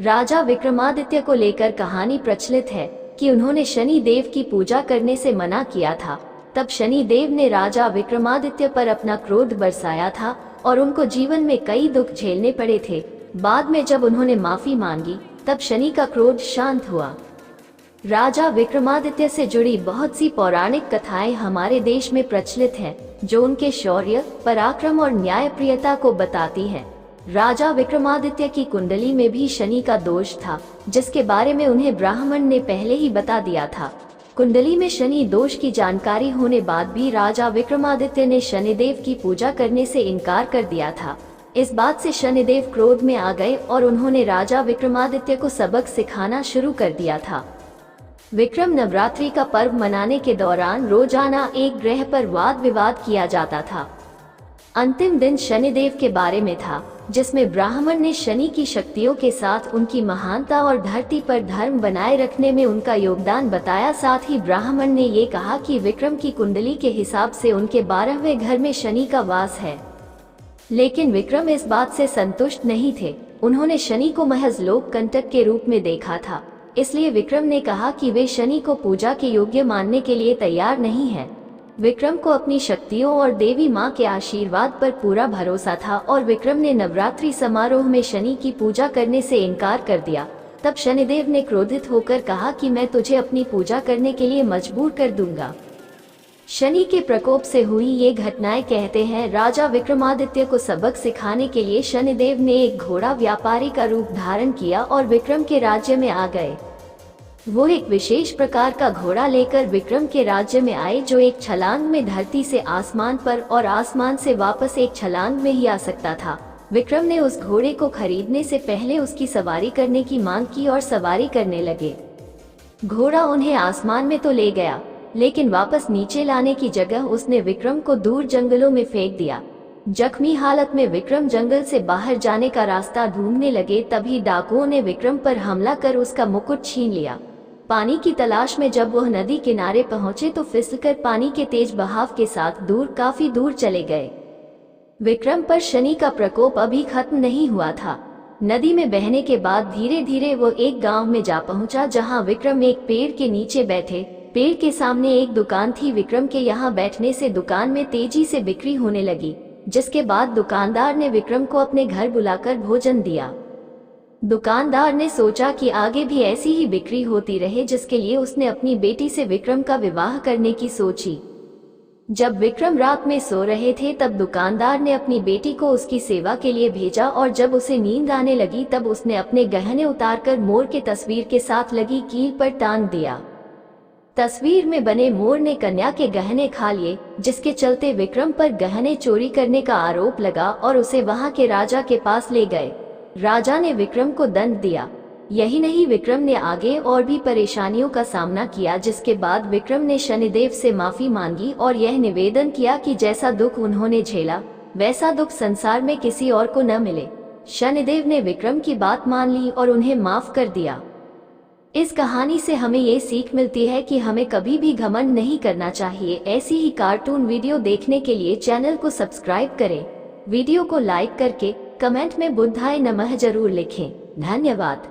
राजा विक्रमादित्य को लेकर कहानी प्रचलित है कि उन्होंने शनि देव की पूजा करने से मना किया था। तब शनि देव ने राजा विक्रमादित्य पर अपना क्रोध बरसाया था और उनको जीवन में कई दुख झेलने पड़े थे। बाद में जब उन्होंने माफी मांगी तब शनि का क्रोध शांत हुआ। राजा विक्रमादित्य से जुड़ी बहुत सी पौराणिक कथाएं हमारे देश में प्रचलित हैं, जो उनके शौर्य, पराक्रम और न्यायप्रियता को बताती हैं। राजा विक्रमादित्य की कुंडली में भी शनि का दोष था, जिसके बारे में उन्हें ब्राह्मण ने पहले ही बता दिया था। कुंडली में शनि दोष की जानकारी होने बाद भी राजा विक्रमादित्य ने शनिदेव की पूजा करने से इनकार कर दिया था। इस बात से शनिदेव क्रोध में आ गए और उन्होंने राजा विक्रमादित्य को सबक सिखाना शुरू कर दिया था। विक्रम नवरात्रि का पर्व मनाने के दौरान रोजाना एक ग्रह पर वाद विवाद किया जाता था। अंतिम दिन शनिदेव के बारे में था, जिसमें ब्राह्मण ने शनि की शक्तियों के साथ उनकी महानता और धरती पर धर्म बनाए रखने में उनका योगदान बताया। साथ ही ब्राह्मण ने ये कहा कि विक्रम की कुंडली के हिसाब से उनके 12वें घर में शनि का वास है। लेकिन विक्रम इस बात से संतुष्ट नहीं थे। उन्होंने शनि को महज लोक कंटक के रूप में देखा था। इसलिए विक्रम ने कहा कि वे शनि को पूजा के योग्य मानने के लिए तैयार नहीं हैं। विक्रम को अपनी शक्तियों और देवी मां के आशीर्वाद पर पूरा भरोसा था और विक्रम ने नवरात्रि समारोह में शनि की पूजा करने से इनकार कर दिया। तब शनिदेव ने क्रोधित होकर कहा कि मैं तुझे अपनी पूजा करने के लिए मजबूर कर दूंगा। शनि के प्रकोप से हुई ये घटनाएं कहते हैं, राजा विक्रमादित्य को सबक सिखाने के लिए शनिदेव ने एक घोड़ा व्यापारी का रूप धारण किया और विक्रम के राज्य में आ गए। वो एक विशेष प्रकार का घोड़ा लेकर विक्रम के राज्य में आए, जो एक छलांग में धरती से आसमान पर और आसमान से वापस एक छलांग में ही आ सकता था। विक्रम ने उस घोड़े को खरीदने से पहले उसकी सवारी करने की मांग की और सवारी करने लगे। घोड़ा उन्हें आसमान में तो ले गया, लेकिन वापस नीचे लाने की जगह उसने विक्रम को दूर जंगलों में फेंक दिया। जख्मी हालत में विक्रम जंगल से बाहर जाने का रास्ता ढूंढने लगे। तभी डाकुओं ने विक्रम पर हमला कर उसका मुकुट छीन लिया। पानी की तलाश में जब वह नदी किनारे पहुंचे तो फिसलकर पानी के तेज बहाव के साथ काफी दूर चले गए। विक्रम पर शनि का प्रकोप अभी खत्म नहीं हुआ था। नदी में बहने के बाद धीरे धीरे वो एक गांव में जा पहुंचा, जहां विक्रम एक पेड़ के नीचे बैठे। पेड़ के सामने एक दुकान थी। विक्रम के यहाँ बैठने से दुकान में तेजी से बिक्री होने लगी, जिसके बाद दुकानदार ने विक्रम को अपने घर बुलाकर भोजन दिया। दुकानदार ने सोचा कि आगे भी ऐसी ही बिक्री होती रहे, जिसके लिए उसने अपनी बेटी से विक्रम का विवाह करने की सोची। जब विक्रम रात में सो रहे थे तब दुकानदार ने अपनी बेटी को उसकी सेवा के लिए भेजा और जब उसे नींद आने लगी तब उसने अपने गहने उतारकर मोर के तस्वीर के साथ लगी कील पर टांग दिया। तस्वीर में बने मोर ने कन्या के गहने खा लिए, जिसके चलते विक्रम पर गहने चोरी करने का आरोप लगा और उसे वहां के राजा के पास ले गए। राजा ने विक्रम को दंड दिया। यही नहीं, विक्रम ने आगे और भी परेशानियों का सामना किया, जिसके बाद विक्रम ने शनिदेव से माफी मांगी और यह निवेदन किया कि जैसा दुख उन्होंने झेला वैसा दुख संसार में किसी और को न मिले। शनिदेव ने विक्रम की बात मान ली और उन्हें माफ कर दिया। इस कहानी से हमें ये सीख मिलती है कि हमें कभी भी घमंड नहीं करना चाहिए। ऐसी ही कार्टून वीडियो देखने के लिए चैनल को सब्सक्राइब करें। वीडियो को लाइक करके कमेंट में बुद्धाय नमः जरूर लिखें। धन्यवाद।